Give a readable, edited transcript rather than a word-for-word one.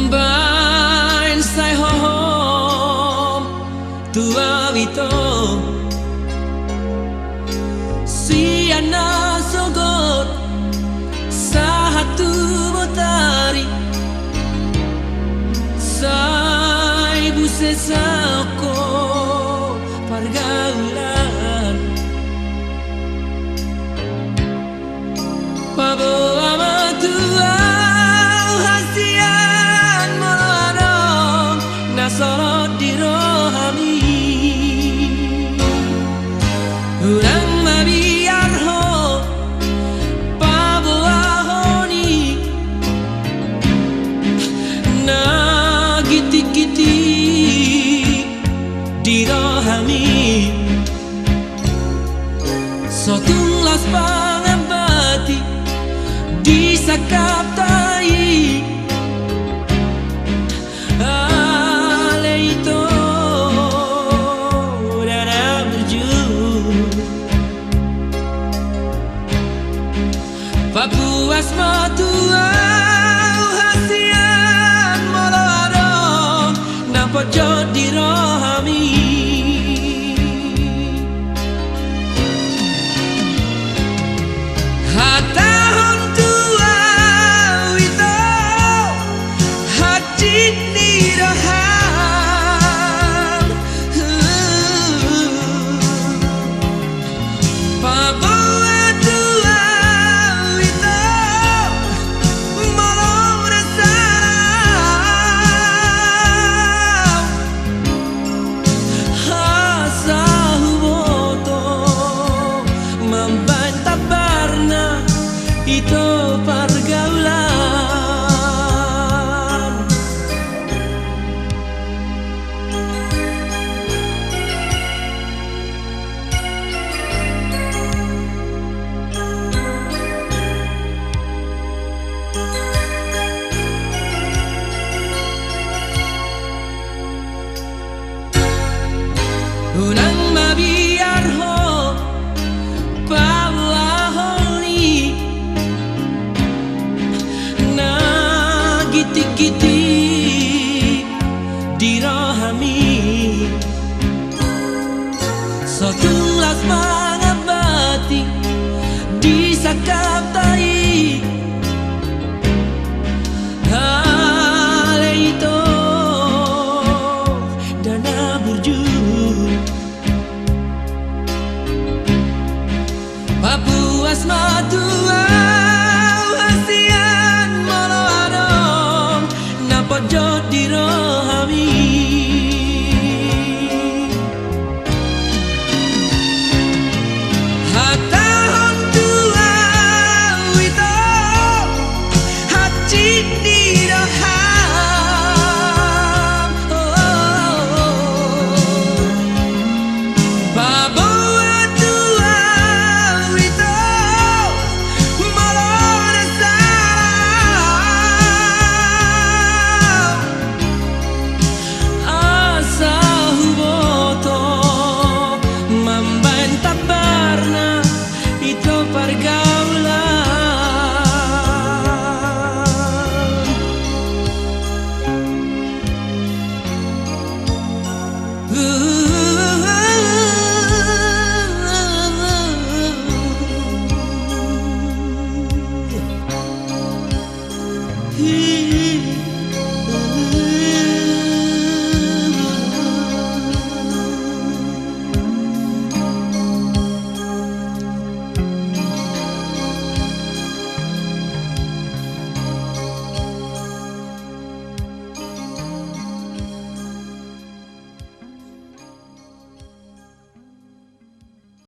Bain sai hom tua vito siana sogot satu botari sai busesako pergaulan pabo amatua hasian moladong nasorot di rohami urang mabiar ho pabo ahoni na giti-giti di rohami sotunglas pangabati di sakap tai ale itu dana berju papuas matua hasian moladong napojot di rohami hatahon tua wito hati ni roham pabawa tua wito malong resah hasahu boto membantah barna itu pergaulan unang mabiar ho pawahoni na giti-giti di rohami sotunglas mangabati di sakap tai hale itu dana burju papuas matua hasian moladong napojot di rohami